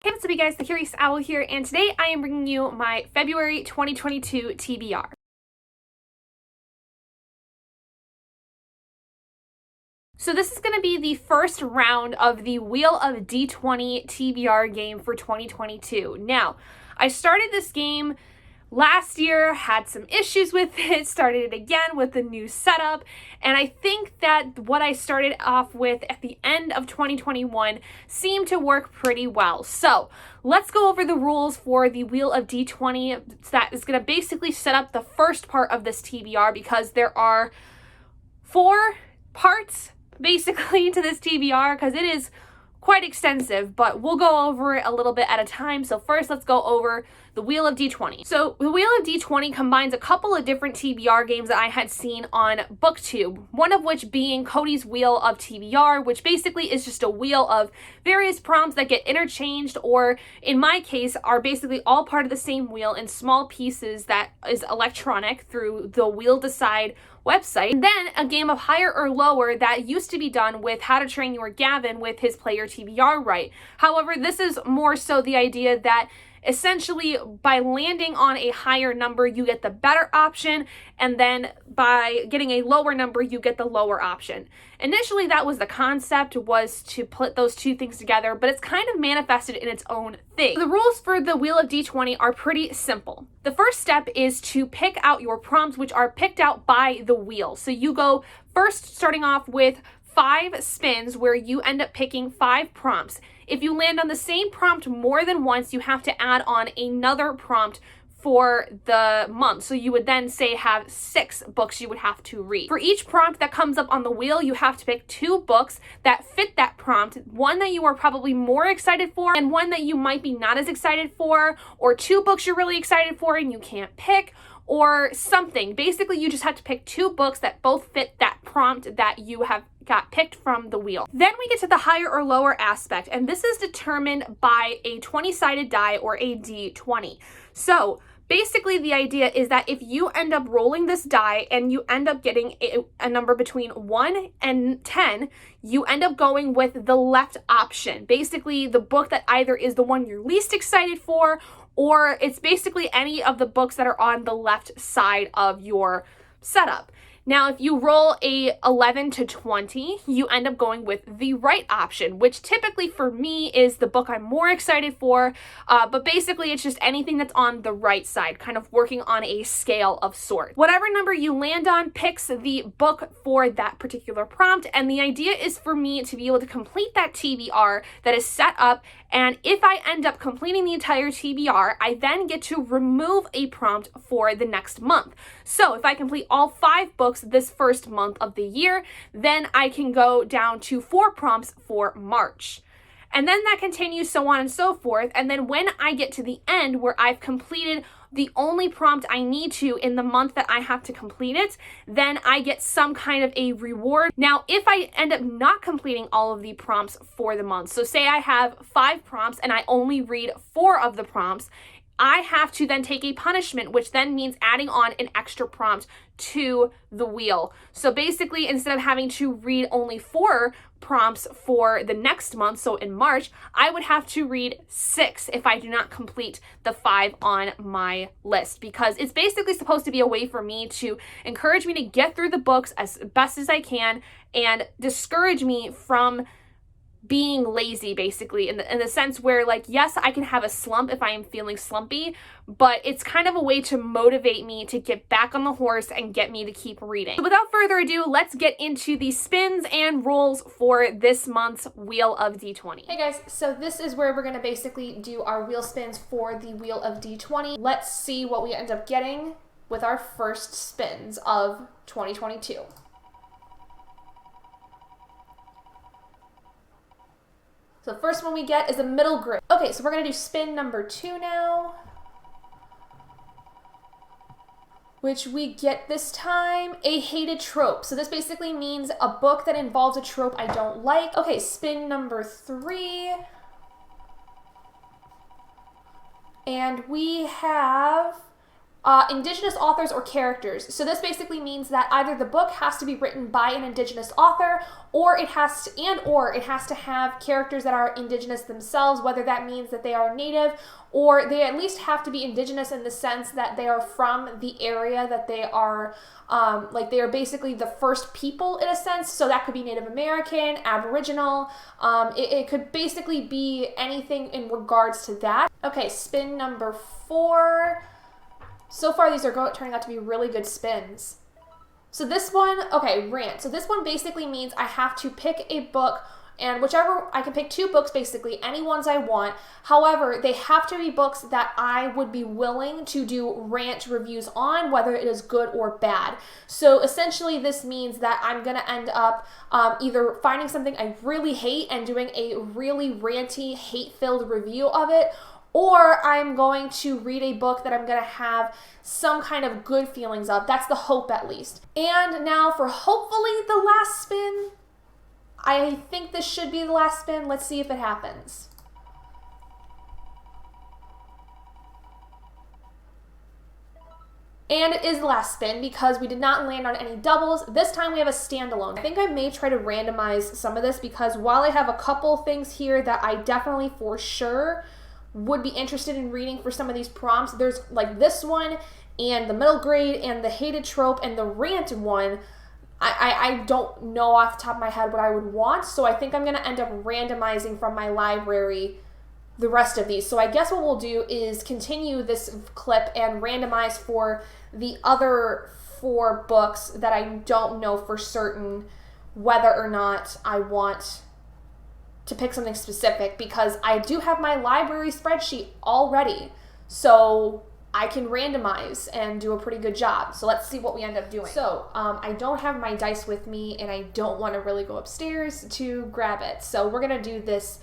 Hey, what's up you guys, the Curious Owl here, and today I am bringing you my February 2022 TBR. So this is going to be the first round of the Wheel of D20 TBR game for 2022. Now, I started this game last year, had some issues with it, started it again with the new setup, and I think that what I started off with at the end of 2021 seemed to work pretty well. So let's go over the rules for the Wheel of D20 that is going to basically set up the first part of this TBR, because there are 4 parts basically to this TBR, because it is quite extensive, but we'll go over it a little bit at a time. So first, let's go over the Wheel of D20. So the Wheel of D20 combines a couple of different TBR games that I had seen on BookTube, one of which being Cody's Wheel of TBR, which basically is just a wheel of various prompts that get interchanged, or in my case, are basically all part of the same wheel in small pieces that is electronic through the Wheel Decide website. And then a game of higher or lower that used to be done with How to Train Your Gavin with his player TBR right. However, this is more so the idea that essentially by landing on a higher number, you get the better option, and then by getting a lower number, you get the lower option. Initially, that was the concept, was to put those two things together, but it's kind of manifested in its own thing. The rules for the Wheel of D20 are pretty simple. The first step is to pick out your prompts, which are picked out by the wheel. So you go first, starting off with 5 spins where you end up picking 5 prompts. If you land on the same prompt more than once, you have to add on another prompt for the month. So you would then say have 6 books you would have to read. For each prompt that comes up on the wheel, you have to pick 2 books that fit that prompt, one that you are probably more excited for and one that you might be not as excited for, or 2 books you're really excited for and you can't pick, or something. Basically, you just have to pick 2 books that both fit that prompt that you have got picked from the wheel. Then we get to the higher or lower aspect, and this is determined by a 20-sided die or a D20. So basically the idea is that if you end up rolling this die and you end up getting a number between 1 and 10, you end up going with the left option. Basically the book that either is the one you're least excited for, or it's basically any of the books that are on the left side of your setup. Now, if you roll a 11 to 20, you end up going with the right option, which typically for me is the book I'm more excited for, but basically it's just anything that's on the right side, kind of working on a scale of sorts. Whatever number you land on picks the book for that particular prompt, and the idea is for me to be able to complete that TBR that is set up, and if I end up completing the entire TBR, I then get to remove a prompt for the next month. So if I complete all 5 books this first month of the year, then I can go down to 4 prompts for March. And then that continues, so on and so forth. And then when I get to the end where I've completed the only prompt I need to in the month that I have to complete it, then I get some kind of a reward. Now, if I end up not completing all of the prompts for the month, so say I have 5 prompts and I only read 4 of the prompts, I have to then take a punishment, which then means adding on an extra prompt to the wheel. So basically, instead of having to read only 4 prompts for the next month, so in March, I would have to read 6 if I do not complete the 5 on my list, because it's basically supposed to be a way for me to encourage me to get through the books as best as I can and discourage me from being lazy, basically, in the sense where, like, yes, I can have a slump if I am feeling slumpy, but it's kind of a way to motivate me to get back on the horse and get me to keep reading. So without further ado, let's get into the spins and rolls for this month's Wheel of D20. Hey guys, so this is where we're going to basically do our wheel spins for the Wheel of D20. Let's see what we end up getting with our first spins of 2022. So the first one we get is a middle grade. Okay, so we're going to do spin number 2 now, which we get this time a hated trope. So this basically means a book that involves a trope I don't like. Okay, spin number 3. And we have Indigenous authors or characters. So this basically means that either the book has to be written by an Indigenous author, or it has to have characters that are Indigenous themselves, whether that means that they are Native, or they at least have to be Indigenous in the sense that they are from the area that they are, like they are basically the first people in a sense. So that could be Native American, Aboriginal. It could basically be anything in regards to that. Okay, spin number 4. So far, these are turning out to be really good spins. So this one, okay, Rant. So this one basically means I have to pick a book, and I can pick 2 books basically, any ones I want. However, they have to be books that I would be willing to do rant reviews on, whether it is good or bad. So essentially this means that I'm gonna end up either finding something I really hate and doing a really ranty, hate-filled review of it, or I'm going to read a book that I'm going to have some kind of good feelings of. That's the hope, at least. And now for hopefully the last spin. I think this should be the last spin. Let's see if it happens. And it is the last spin because we did not land on any doubles. This time we have a standalone. I think I may try to randomize some of this because while I have a couple things here that I definitely for sure would be interested in reading for some of these prompts, there's like this one and the middle grade and the hated trope and the rant one. I don't know off the top of my head what I would want, so I think I'm going to end up randomizing from my library the rest of these. So I guess what we'll do is continue this clip and randomize for the other 4 books that I don't know for certain whether or not I want to pick something specific, because I do have my library spreadsheet already, so I can randomize and do a pretty good job. So let's see what we end up doing. So I don't have my dice with me, and I don't want to really go upstairs to grab it, so we're gonna do this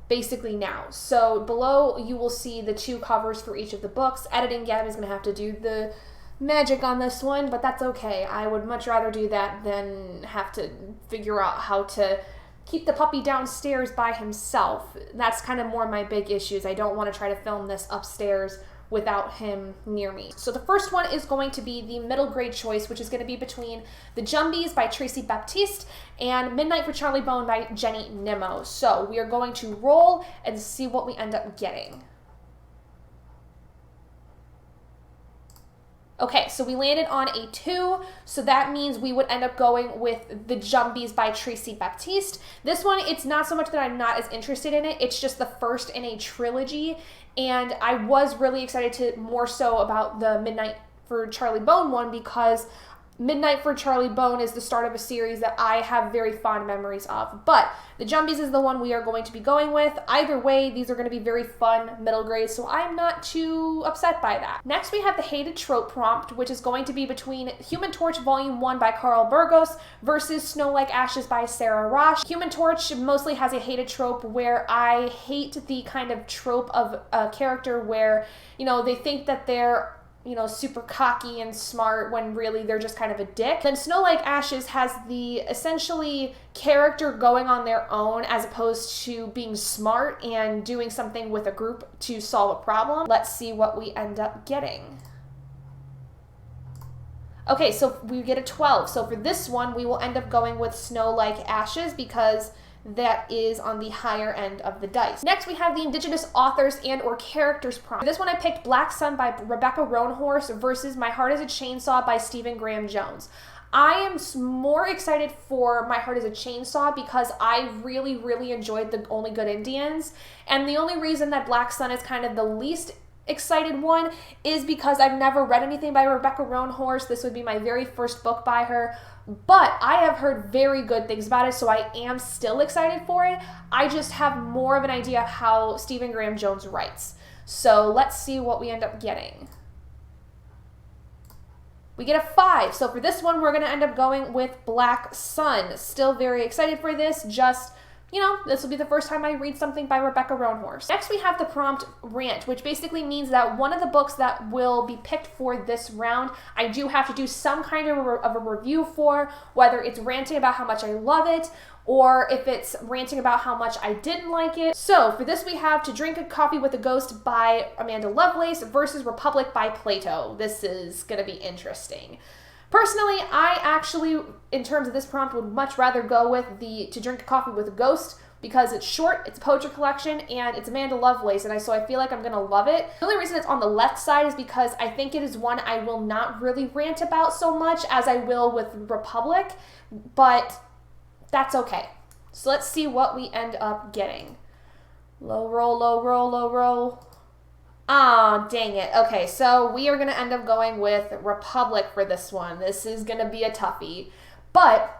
basically now. So below you will see the 2 covers for each of the books. Editing Gabby's gonna have to do the magic on this one, but that's okay. I would much rather do that than have to figure out how to keep the puppy downstairs by himself. That's kind of more my big issues. I don't want to try to film this upstairs without him near me. So the first one is going to be the middle grade choice, which is going to be between The Jumbies by Tracy Baptiste and Midnight for Charlie Bone by Jenny Nimmo. So we are going to roll and see what we end up getting. Okay, so we landed on a 2, so that means we would end up going with The Jumbies by Tracy Baptiste. This one, it's not so much that I'm not as interested in it, it's just the first in a trilogy, and I was really excited to more so about the Midnight for Charlie Bone one because Midnight for Charlie Bone is the start of a series that I have very fond memories of. But The Jumbies is the one we are going to be going with. Either way, these are going to be very fun middle grades, so I'm not too upset by that. Next, we have the hated trope prompt, which is going to be between Human Torch Volume 1 by Carl Burgos versus Snow Like Ashes by Sarah Rosh. Human Torch mostly has a hated trope where I hate the kind of trope of a character where, you know, they think that they're super cocky and smart when really they're just kind of a dick. Then Snow Like Ashes has the essentially character going on their own as opposed to being smart and doing something with a group to solve a problem. Let's see what we end up getting. Okay, so we get a 12. So for this one, we will end up going with Snow Like Ashes because that is on the higher end of the dice. Next, we have the Indigenous Authors and or Characters prompt. For this one, I picked Black Sun by Rebecca Roanhorse versus My Heart is a Chainsaw by Stephen Graham Jones. I am more excited for My Heart is a Chainsaw because I really, really enjoyed The Only Good Indians. And the only reason that Black Sun is kind of the least excited one is because I've never read anything by Rebecca Roanhorse. This would be my very first book by her. But I have heard very good things about it, so I am still excited for it. I just have more of an idea of how Stephen Graham Jones writes. So let's see what we end up getting. We get a 5. So for this one, we're going to end up going with Black Sun. Still very excited for this. Just, this will be the first time I read something by Rebecca Roanhorse. Next, we have the prompt Rant, which basically means that one of the books that will be picked for this round, I do have to do some kind of a review for, whether it's ranting about how much I love it, or if it's ranting about how much I didn't like it. So for this we have To Drink a Coffee with a Ghost by Amanda Lovelace versus Republic by Plato. This is going to be interesting. Personally, I actually, in terms of this prompt, would much rather go with the To Drink a Coffee with a Ghost because it's short, it's a poetry collection, and it's Amanda Lovelace, and so I feel like I'm going to love it. The only reason it's on the left side is because I think it is one I will not really rant about so much as I will with Republic, but that's okay. So let's see what we end up getting. Low roll, low roll, low roll. Ah, dang it. Okay, so we are going to end up going with Republic for this one. This is going to be a toughie. But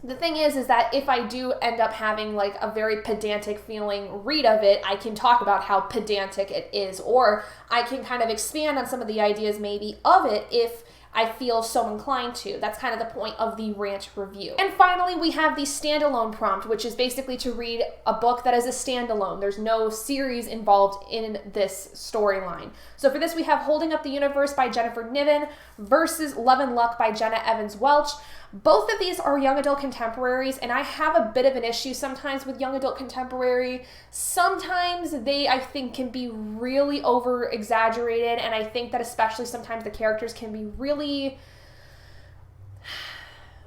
the thing is that if I do end up having like a very pedantic feeling read of it, I can talk about how pedantic it is, or I can kind of expand on some of the ideas maybe of it if I feel so inclined to. That's kind of the point of the rant review. And finally, we have the standalone prompt, which is basically to read a book that is a standalone. There's no series involved in this storyline. So for this, we have Holding Up the Universe by Jennifer Niven versus Love and Luck by Jenna Evans Welch. Both of these are young adult contemporaries, and I have a bit of an issue sometimes with young adult contemporary. Sometimes they, I think, can be really over-exaggerated, and I think that especially sometimes the characters can be really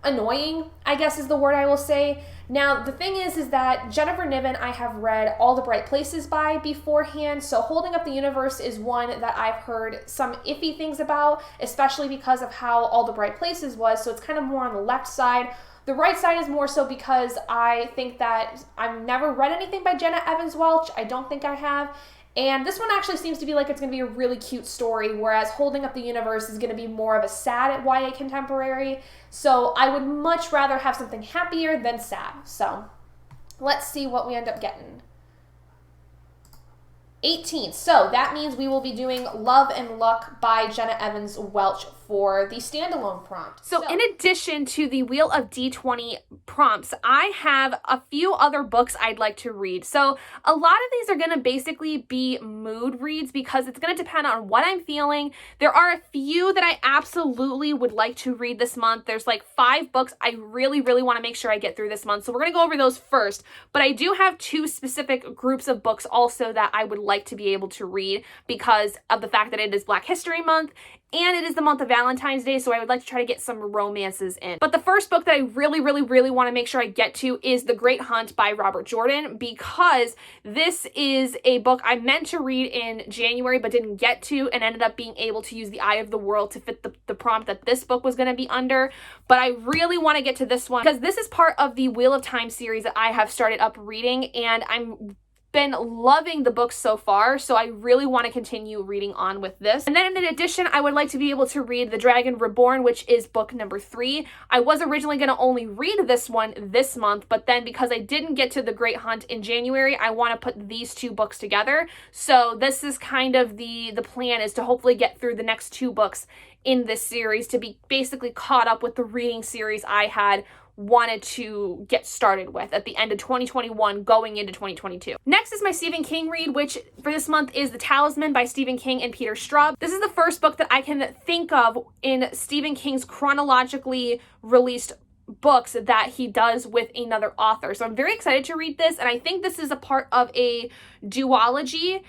annoying, I guess is the word I will say. Now, the thing is that Jennifer Niven I have read All the Bright Places by beforehand, so Holding Up the Universe is one that I've heard some iffy things about, especially because of how All the Bright Places was, so it's kind of more on the left side. The right side is more so because I think that I've never read anything by Jenna Evans Welch. I don't think I have. And this one actually seems to be like it's going to be a really cute story, whereas Holding Up the Universe is going to be more of a sad YA contemporary. So I would much rather have something happier than sad. So let's see what we end up getting. 18. So that means we will be doing Love and Luck by Jenna Evans Welch for the standalone prompt. So in addition to the Wheel of D20 prompts, I have a few other books I'd like to read. So a lot of these are going to basically be mood reads because it's going to depend on what I'm feeling. There are a few that I absolutely would like to read this month. There's like 5 books I really, really want to make sure I get through this month. So we're going to go over those first. But I do have 2 specific groups of books also that I would like to be able to read because of the fact that it is Black History Month and it is the month of Valentine's Day, so I would like to try to get some romances in. But the first book that I really, really, really want to make sure I get to is The Great Hunt by Robert Jordan, because this is a book I meant to read in January but didn't get to, and ended up being able to use The Eye of the World to fit the prompt that this book was going to be under. But I really want to get to this one because this is part of the Wheel of Time series that I have started up reading, and I'm been loving the books so far, so I really want to continue reading on with this. And then in addition, I would like to be able to read The Dragon Reborn, which is book number 3. I was originally going to only read this one this month, but then because I didn't get to The Great Hunt in January, I want to put these 2 books together. So this is kind of the plan, is to hopefully get through the next 2 books in this series to be basically caught up with the reading series I had wanted to get started with at the end of 2021 going into 2022. Next is my Stephen King read, which for this month is The Talisman by Stephen King and Peter Straub. This is the first book that I can think of in Stephen King's chronologically released books that he does with another author. So I'm very excited to read this, and I think this is a part of a duology.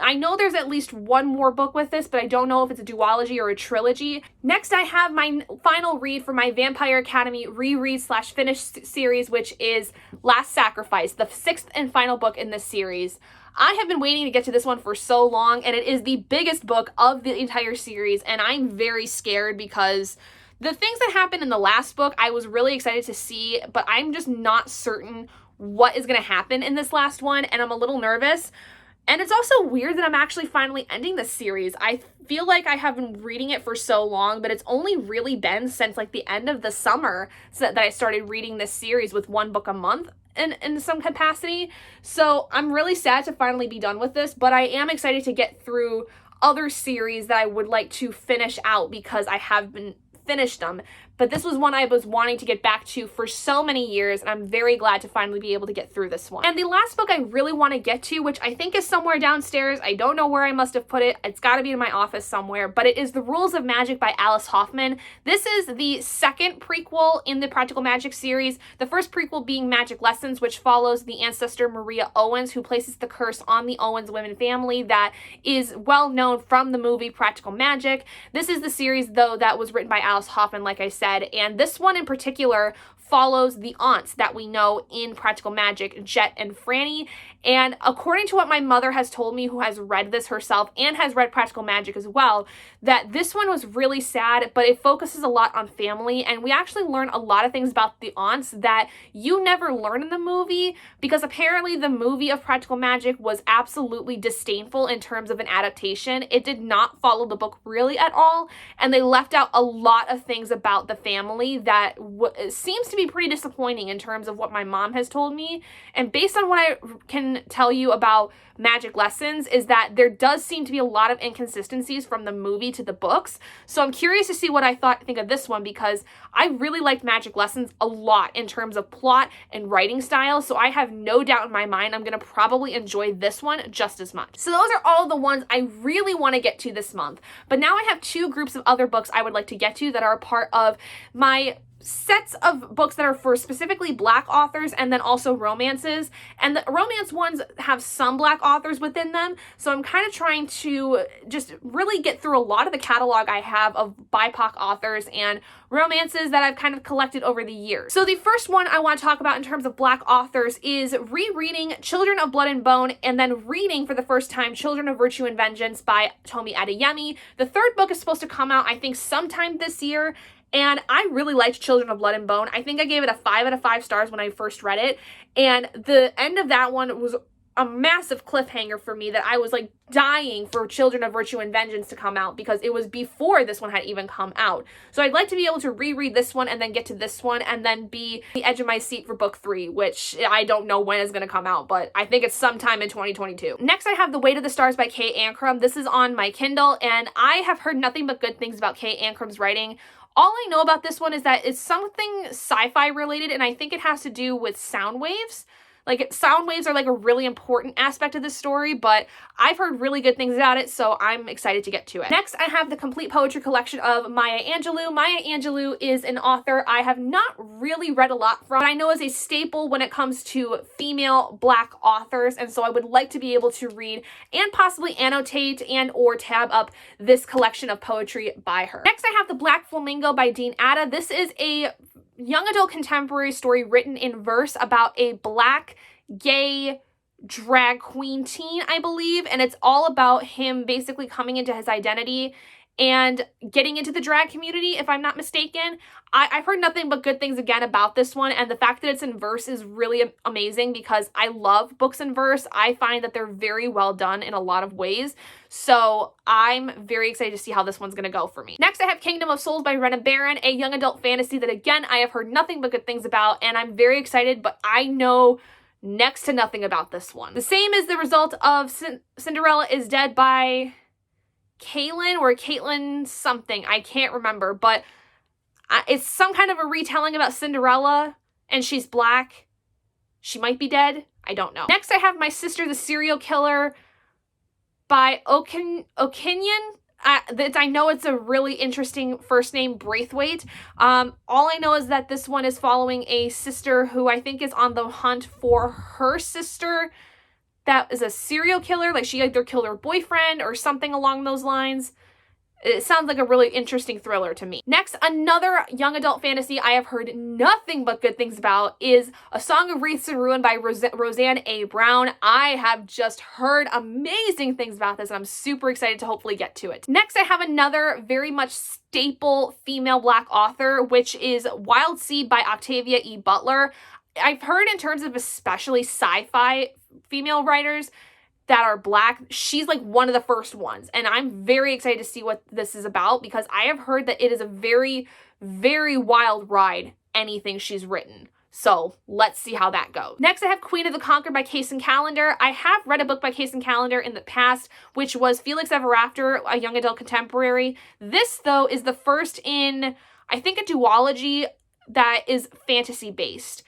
I know there's at least one more book with this, but I don't know if it's a duology or a trilogy. Next, I have my final read for my Vampire Academy reread/finish series, which is Last Sacrifice, the 6th and final book in this series. I have been waiting to get to this one for so long, and it is the biggest book of the entire series, and I'm very scared because the things that happened in the last book, I was really excited to see, but I'm just not certain what is going to happen in this last one, and I'm a little nervous. And it's also weird that I'm actually finally ending this series. I feel like I have been reading it for so long, but it's only really been since like the end of the summer that I started reading this series with 1 book a month in some capacity. So I'm really sad to finally be done with this, but I am excited to get through other series that I would like to finish out because I have been finished them. but this was one I was wanting to get back to for so many years, and I'm very glad to finally be able to get through this one. And the last book I really want to get to, which I think is somewhere downstairs, I don't know where I must have put it, it's got to be in my office somewhere, but it is The Rules of Magic by Alice Hoffman. This is the second prequel in the Practical Magic series, the first prequel being Magic Lessons, which follows the ancestor Maria Owens, who places the curse on the Owens women family that is well known from the movie Practical Magic. This is the series, though, that was written by Alice Hoffman, like I said, and this one in particular follows the aunts that we know in Practical Magic, Jet and Franny. And according to what my mother has told me, who has read this herself and has read Practical Magic as well, that this one was really sad, but it focuses a lot on family, and we actually learn a lot of things about the aunts that you never learn in the movie, because apparently the movie of Practical Magic was absolutely disdainful in terms of an adaptation. It did not follow the book really at all, and they left out a lot of things about the family that seems to be pretty disappointing in terms of what my mom has told me. And based on what I can tell you about Magic Lessons, is that there does seem to be a lot of inconsistencies from the movie to the books. So I'm curious to see what I think of this one, because I really liked Magic Lessons a lot in terms of plot and writing style. So I have no doubt in my mind I'm going to probably enjoy this one just as much. So those are all the ones I really want to get to this month. But now I have two groups of other books I would like to get to that are a part of my sets of books that are for specifically Black authors, and then also romances. And the romance ones have some Black authors within them, so I'm kind of trying to just really get through a lot of the catalog I have of BIPOC authors and romances that I've kind of collected over the years. So the first one I want to talk about in terms of Black authors is rereading Children of Blood and Bone, and then reading for the first time Children of Virtue and Vengeance by Tomi Adeyemi. The third book is supposed to come out, I think, sometime this year, and I really liked Children of Blood and Bone. I think I gave it a 5 out of 5 stars when I first read it. And the end of that one was a massive cliffhanger for me, that I was like dying for Children of Virtue and Vengeance to come out, because it was before this one had even come out. So I'd like to be able to reread this one and then get to this one and then be the edge of my seat for book 3, which I don't know when it's going to come out, but I think it's sometime in 2022. Next, I have The Weight of the Stars by Kay Ankrum. This is on my Kindle, and I have heard nothing but good things about Kay Ankrum's writing. All I know about this one is that it's something sci-fi related, and I think it has to do with sound waves. Like, sound waves are like a really important aspect of this story, but I've heard really good things about it, so I'm excited to get to it. Next, I have the complete poetry collection of Maya Angelou. Maya Angelou is an author I have not really read a lot from, but I know is a staple when it comes to female Black authors, and so I would like to be able to read and possibly annotate and or tab up this collection of poetry by her. Next, I have The Black Flamingo by Dean Atta. This is a young adult contemporary story written in verse about a Black gay drag queen teen, I believe, and it's all about him basically coming into his identity and getting into the drag community, if I'm not mistaken. I've heard nothing but good things again about this one, and the fact that it's in verse is really amazing, because I love books in verse. I find that they're very well done in a lot of ways, so I'm very excited to see how this one's going to go for me. Next, I have Kingdom of Souls by Rena Barron, a young adult fantasy that, again, I have heard nothing but good things about, and I'm very excited, but I know next to nothing about this one. The same is the result of Cinderella is Dead by Caitlin something. I can't remember, but it's some kind of a retelling about Cinderella, and she's Black. She might be dead. I don't know. Next, I have My Sister the Serial Killer by Okinian. I know it's a really interesting first name, Braithwaite. All I know is that this one is following a sister who I think is on the hunt for her sister that is a serial killer. Like, she either killed her boyfriend or something along those lines. It sounds like a really interesting thriller to me. Next, another young adult fantasy I have heard nothing but good things about is A Song of Wreaths and Ruin by Roseanne A. Brown. I have just heard amazing things about this, and I'm super excited to hopefully get to it. Next, I have another very much staple female Black author, which is Wild Seed by Octavia E. Butler. I've heard in terms of especially sci-fi female writers that are Black, she's like one of the first ones, and I'm very excited to see what this is about, because I have heard that it is a very, very wild ride, anything she's written. So let's see how that goes. Next, I have Queen of the Conquered by Kaysen Callender. I have read a book by Kaysen Callender in the past, which was Felix Ever After, a young adult contemporary. This, though, is the first in, I think, a duology that is fantasy based.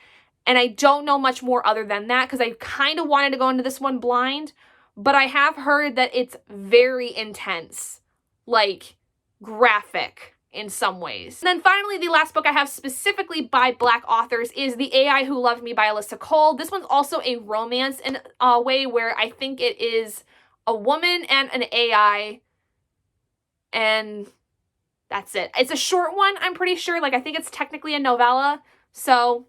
And I don't know much more other than that because I kind of wanted to go into this one blind, but I have heard that it's very intense, like graphic in some ways. And then finally, the last book I have specifically by Black authors is The AI Who Loved Me by Alyssa Cole. This one's also a romance in a way where I think it is a woman and an AI, and that's it. It's a short one, I'm pretty sure. Like, I think it's technically a novella, so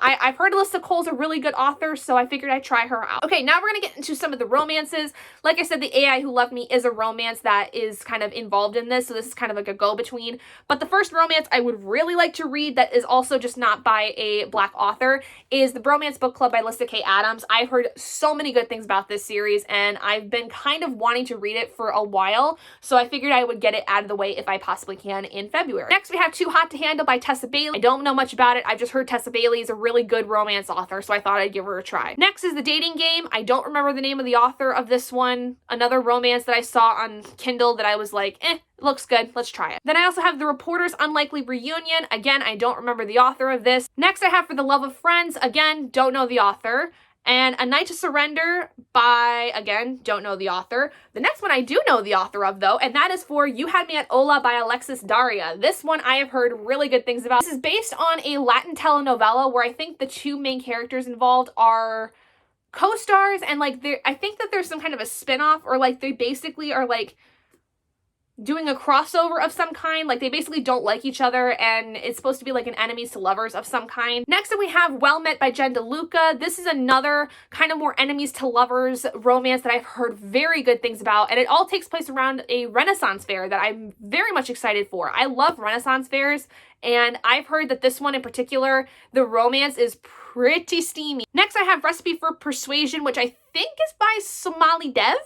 I've heard Alyssa Cole's a really good author, so I figured I'd try her out. Okay, now we're going to get into some of the romances. Like I said, The AI Who Loved Me is a romance that is kind of involved in this, so this is kind of like a go-between. But the first romance I would really like to read that is also just not by a Black author is The Bromance Book Club by Alyssa K. Adams. I've heard so many good things about this series, and I've been kind of wanting to read it for a while, so I figured I would get it out of the way if I possibly can in February. Next, we have Too Hot to Handle by Tessa Bailey. I don't know much about it. I've just heard Tessa Bailey is a really good romance author, so I thought I'd give her a try. Next is The Dating Game. I don't remember the name of the author of this one. Another romance that I saw on Kindle that I was like, it looks good, let's try it. Then I also have The Reporter's Unlikely Reunion. Again, I don't remember the author of this. Next I have For the Love of Friends. Again, don't know the author. And A Night to Surrender by, again, don't know the author. The next one I do know the author of, though, and that is for You Had Me at Hola by Alexis Daria. This one I have heard really good things about. This is based on a Latin telenovela where I think the two main characters involved are co-stars, and like I think that there's some kind of a spin-off, or like they basically are like doing a crossover of some kind. Like they basically don't like each other, and it's supposed to be like an enemies to lovers of some kind. Next up we have Well Met by Jen De Luca. This is another kind of more enemies to lovers romance that I've heard very good things about, and it all takes place around a Renaissance fair that I'm very much excited for. I love Renaissance fairs, and I've heard that this one in particular, the romance is pretty steamy. Next I have Recipe for Persuasion, which I think is by Somali Dev.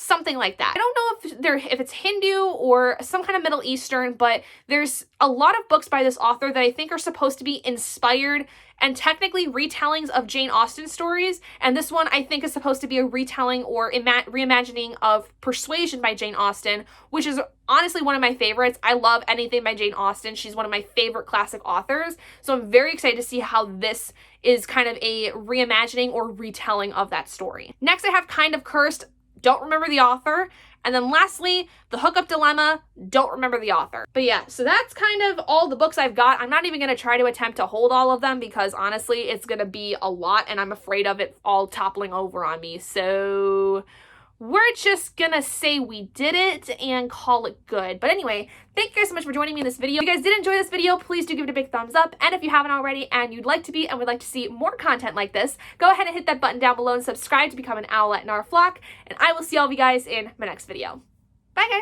Something like that. I don't know if it's Hindu or some kind of Middle Eastern, but there's a lot of books by this author that I think are supposed to be inspired and technically retellings of Jane Austen stories. And this one I think is supposed to be a retelling or reimagining of Persuasion by Jane Austen, which is honestly one of my favorites. I love anything by Jane Austen. She's one of my favorite classic authors. So I'm very excited to see how this is kind of a reimagining or retelling of that story. Next I have Kind of Cursed. Don't remember the author. And then lastly, The Hookup Dilemma, don't remember the author. But yeah, so that's kind of all the books I've got. I'm not even going to try to attempt to hold all of them because honestly, it's going to be a lot and I'm afraid of it all toppling over on me. So we're just gonna say we did it and call it good. But anyway, thank you guys so much for joining me in this video. If you guys did enjoy this video, please do give it a big thumbs up. And if you haven't already and you'd like to be and would like to see more content like this, go ahead and hit that button down below and subscribe to become an owlet in our flock. And I will see all of you guys in my next video. Bye guys!